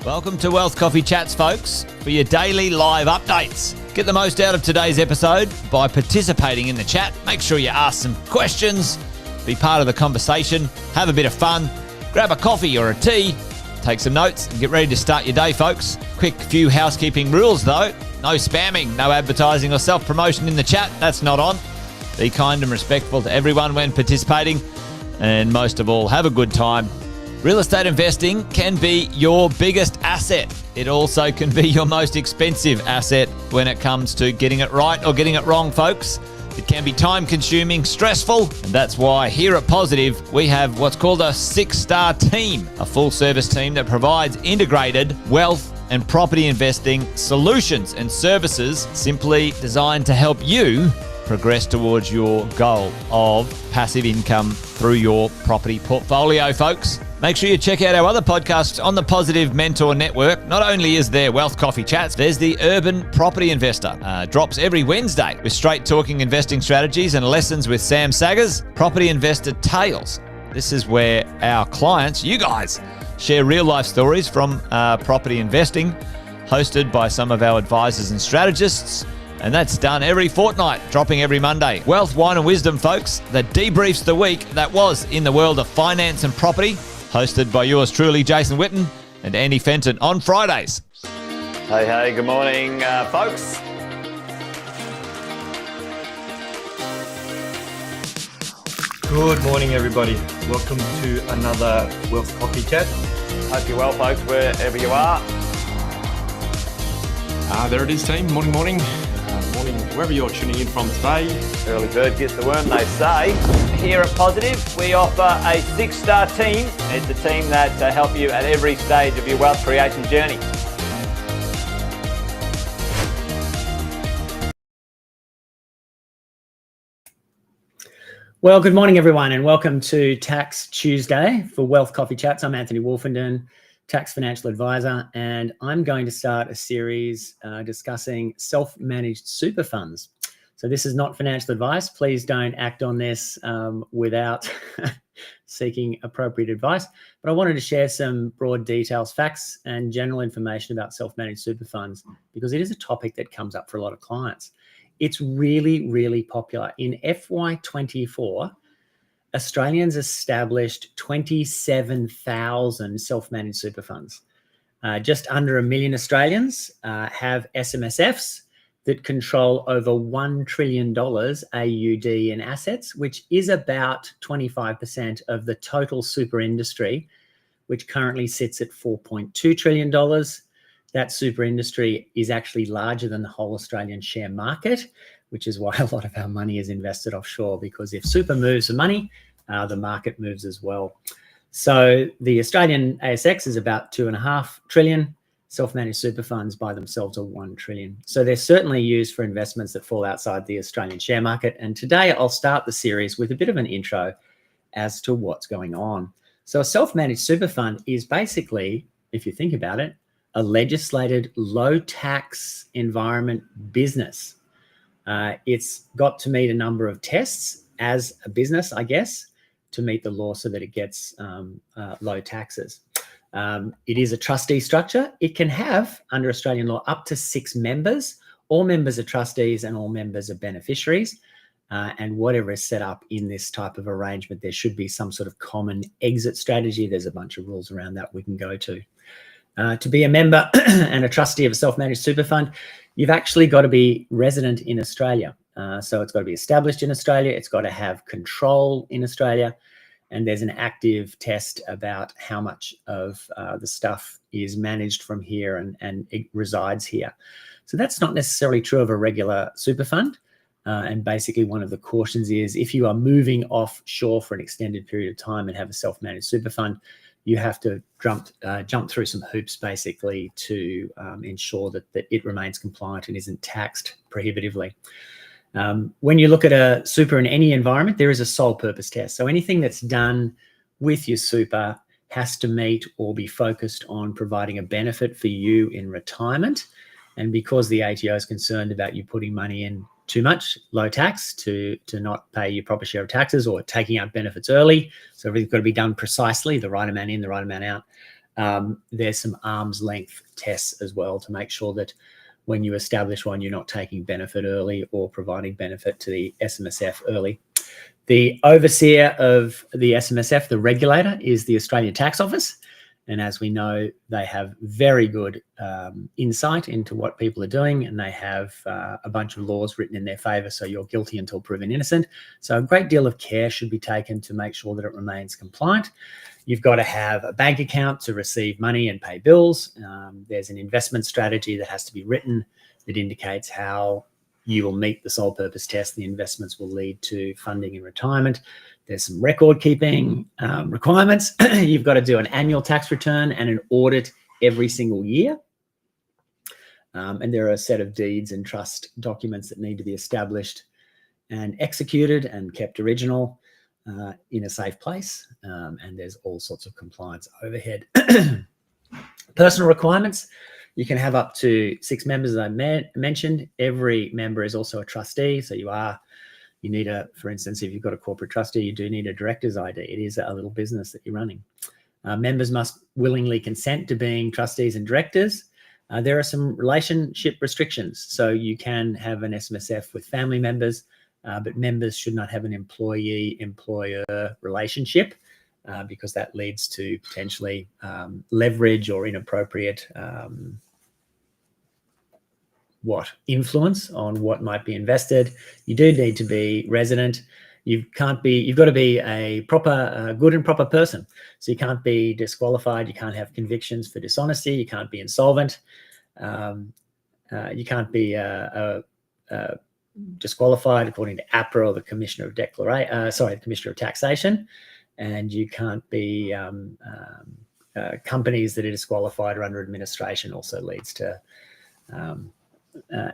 Welcome to Wealth Coffee Chats, folks, for your daily live updates. Get the most out of today's episode by participating in the chat. Make sure you ask some questions, be part of the conversation, have a bit of fun, grab a coffee or a tea, take some notes, and get ready to start your day, folks. Quick few housekeeping rules, though. No spamming, no advertising or self-promotion in the chat. That's not on. Be kind and respectful to everyone when participating. And most of all, have a good time. Real estate investing can be your biggest asset. It also can be your most expensive asset when it comes to getting it right or getting it wrong, folks. It can be time-consuming, stressful, and that's why here at Positive, we have what's called a 6-star team, a full-service team that provides integrated wealth and property investing solutions and services simply designed to help you progress towards your goal of passive income through your property portfolio, folks. Make sure you check out our other podcasts on the Positive Mentor Network. Not only is there Wealth Coffee Chats, there's the Urban Property Investor. Drops every Wednesday with straight talking investing strategies and lessons with Sam Saggers. Property Investor Tales. This is where our clients, you guys, share real life stories from property investing, hosted by some of our advisors and strategists. And that's done every fortnight, dropping every Monday. Wealth, Wine and Wisdom, folks, that debriefs the week that was in the world of finance and property, hosted by yours truly, Jason Witten and Andy Fenton on Fridays. Hey, good morning, folks. Good morning, everybody. Welcome to another Wealth Coffee Chat. Hope you're well, folks, wherever you are. There it is, team. Morning. Morning, wherever you're tuning in from today. Early bird gets the worm, they say. Here at Positive, we offer a 6-star team. It's a team that help you at every stage of your wealth creation journey. Well, good morning, everyone, and welcome to Tax Tuesday for Wealth Coffee Chats. I'm Anthony Wolfenden, tax financial advisor, and I'm going to start a series discussing self-managed super funds. So this is not financial advice. Please don't act on this without seeking appropriate advice. But I wanted to share some broad details, facts, and general information about self-managed super funds because it is a topic that comes up for a lot of clients. It's really, really popular. In FY24, Australians established 27,000 self-managed super funds. Just under 1 million Australians have SMSFs that control over $1 trillion AUD in assets, which is about 25% of the total super industry, which currently sits at $4.2 trillion. That super industry is actually larger than the whole Australian share market, which is why a lot of our money is invested offshore, because if super moves the money, the market moves as well. So the Australian ASX is about 2.5 trillion. Self-managed super funds by themselves are 1 trillion. So they're certainly used for investments that fall outside the Australian share market. And today I'll start the series with a bit of an intro as to what's going on. So a self-managed super fund is basically, if you think about it, a legislated low tax environment business. It's got to meet a number of tests as a business, I guess, to meet the law so that it gets low taxes. It is a trustee structure. It can have, under Australian law, up to 6 members. All members are trustees and all members are beneficiaries. And whatever is set up in this type of arrangement, there should be some sort of common exit strategy. There's a bunch of rules around that we can go to. To be a member and a trustee of a self-managed super fund, you've actually got to be resident in Australia. So it's got to be established in Australia. It's got to have control in Australia. And there's an active test about how much of the stuff is managed from here and it resides here. So that's not necessarily true of a regular super fund. And basically one of the cautions is if you are moving offshore for an extended period of time and have a self-managed super fund, you have to jump through some hoops basically to ensure that it remains compliant and isn't taxed prohibitively. When you look at a super in any environment, there is a sole purpose test. So anything that's done with your super has to meet or be focused on providing a benefit for you in retirement. And because the ATO is concerned about you putting money in too much, low tax, to not pay your proper share of taxes or taking out benefits early, so everything's got to be done precisely, the right amount in, the right amount out, there's some arm's length tests as well to make sure that when you establish one, you're not taking benefit early or providing benefit to the SMSF early. The overseer of the SMSF, the regulator, is the Australian Tax Office. And as we know, they have very good insight into what people are doing, and they have a bunch of laws written in their favour, so you're guilty until proven innocent. So a great deal of care should be taken to make sure that it remains compliant. You've got to have a bank account to receive money and pay bills. There's an investment strategy that has to be written that indicates how you will meet the sole purpose test. The investments will lead to funding in retirement. There's some record keeping requirements. You've got to do an annual tax return and an audit every single year. And there are a set of deeds and trust documents that need to be established and executed and kept original in a safe place. And there's all sorts of compliance overhead. Personal requirements. You can have up to 6 members, as I mentioned. Every member is also a trustee. So you need for instance, if you've got a corporate trustee, you do need a director's ID. It is a little business that you're running. Members must willingly consent to being trustees and directors. There are some relationship restrictions. So you can have an SMSF with family members, but members should not have an employee-employer relationship because that leads to potentially leverage or inappropriate influence on what might be invested. You do need to be resident. You've got to be a proper, good and proper person. So you can't be disqualified. You can't have convictions for dishonesty. You can't be insolvent. You can't be disqualified according to APRA or the Commissioner of the Commissioner of Taxation. And you can't be companies that are disqualified or under administration also leads to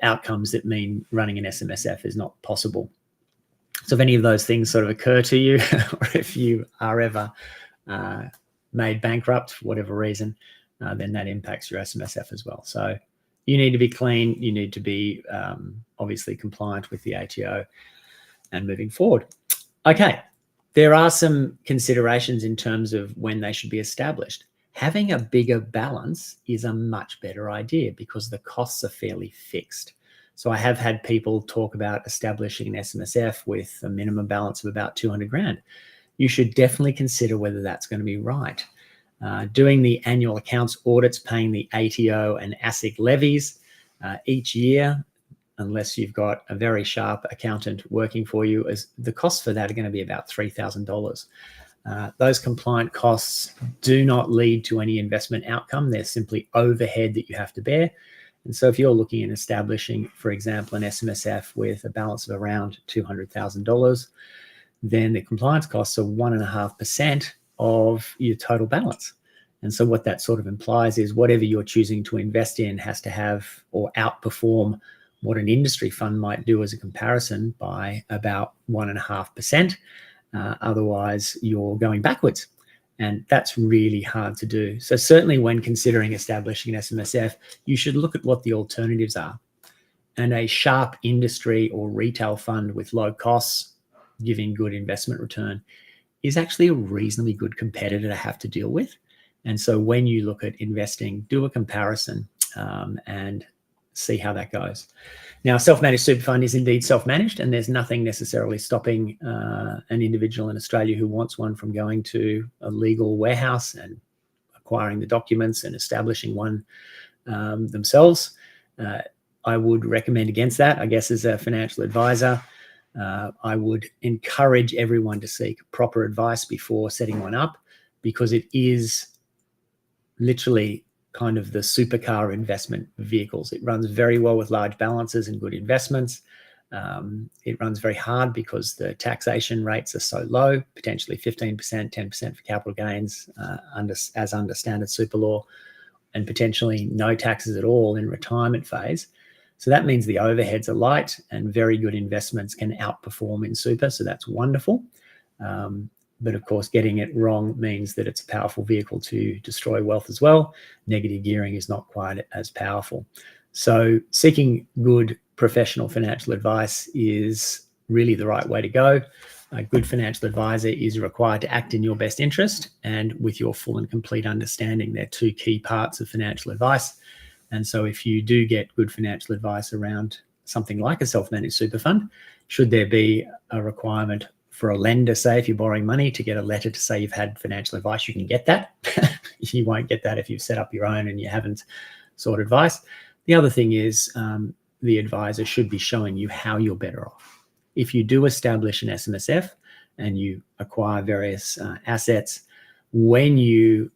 outcomes that mean running an SMSF is not possible. So if any of those things sort of occur to you, or if you are ever made bankrupt for whatever reason, then that impacts your SMSF as well. So you need to be clean. You need to be obviously compliant with the ATO and moving forward. Okay, there are some considerations in terms of when they should be established. Having a bigger balance is a much better idea because the costs are fairly fixed. So I have had people talk about establishing an SMSF with a minimum balance of about 200 grand. You should definitely consider whether that's going to be right. Doing the annual accounts audits, paying the ATO and ASIC levies each year, unless you've got a very sharp accountant working for you, the costs for that are going to be about $3,000. Those compliant costs do not lead to any investment outcome. They're simply overhead that you have to bear. And so if you're looking at establishing, for example, an SMSF with a balance of around $200,000, then the compliance costs are 1.5% of your total balance. And so what that sort of implies is whatever you're choosing to invest in has to have or outperform what an industry fund might do as a comparison by about 1.5%. Otherwise, you're going backwards. And that's really hard to do. So certainly when considering establishing an SMSF, you should look at what the alternatives are. And a sharp industry or retail fund with low costs, giving good investment return, is actually a reasonably good competitor to have to deal with. And so when you look at investing, do a comparison and see how that goes. Now, self-managed super fund is indeed self-managed, and there's nothing necessarily stopping an individual in Australia who wants one from going to a legal warehouse and acquiring the documents and establishing one themselves. I would recommend against that. I guess as a financial advisor, I would encourage everyone to seek proper advice before setting one up, because it is literally kind of the supercar investment vehicles. It runs very well with large balances and good investments. It runs very hard because the taxation rates are so low, potentially 15%, 10% for capital gains as under standard super law, and potentially no taxes at all in retirement phase. So that means the overheads are light and very good investments can outperform in super. So that's wonderful. But of course, getting it wrong means that it's a powerful vehicle to destroy wealth as well. Negative gearing is not quite as powerful. So seeking good professional financial advice is really the right way to go. A good financial advisor is required to act in your best interest and with your full and complete understanding. They're two key parts of financial advice. And so if you do get good financial advice around something like a self-managed super fund, should there be a requirement for a lender, say if you're borrowing money, to get a letter to say you've had financial advice, you can get that. You won't get that if you've set up your own and you haven't sought advice. The other thing is the advisor should be showing you how you're better off. If you do establish an SMSF and you acquire various assets, when you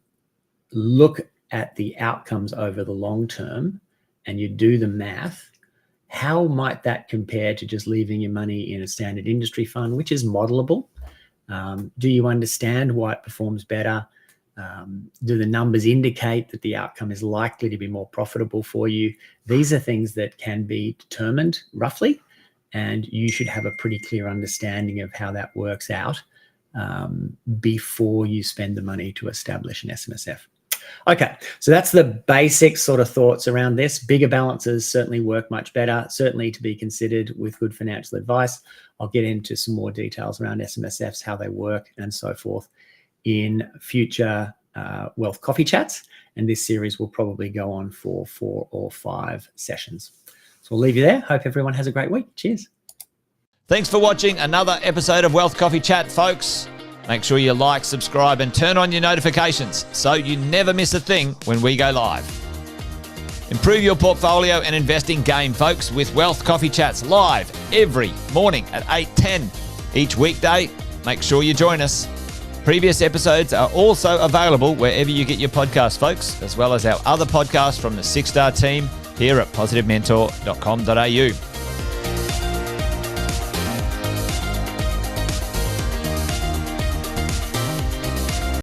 look at the outcomes over the long term and you do the math, how might that compare to just leaving your money in a standard industry fund, which is modelable? Do you understand why it performs better? Do the numbers indicate that the outcome is likely to be more profitable for you? These are things that can be determined roughly, and you should have a pretty clear understanding of how that works out before you spend the money to establish an SMSF. Okay, so that's the basic sort of thoughts around this. Bigger balances certainly work much better, certainly to be considered with good financial advice. I'll get into some more details around SMSFs, how they work and so forth in future Wealth Coffee Chats. And this series will probably go on for 4 or 5 sessions. So we'll leave you there. Hope everyone has a great week. Cheers. Thanks for watching another episode of Wealth Coffee Chat, folks. Make sure you like, subscribe, and turn on your notifications so you never miss a thing when we go live. Improve your portfolio and investing game, folks, with Wealth Coffee Chats live every morning at 8:10 each weekday. Make sure you join us. Previous episodes are also available wherever you get your podcasts, folks, as well as our other podcasts from the 6 Star team here at positivementor.com.au.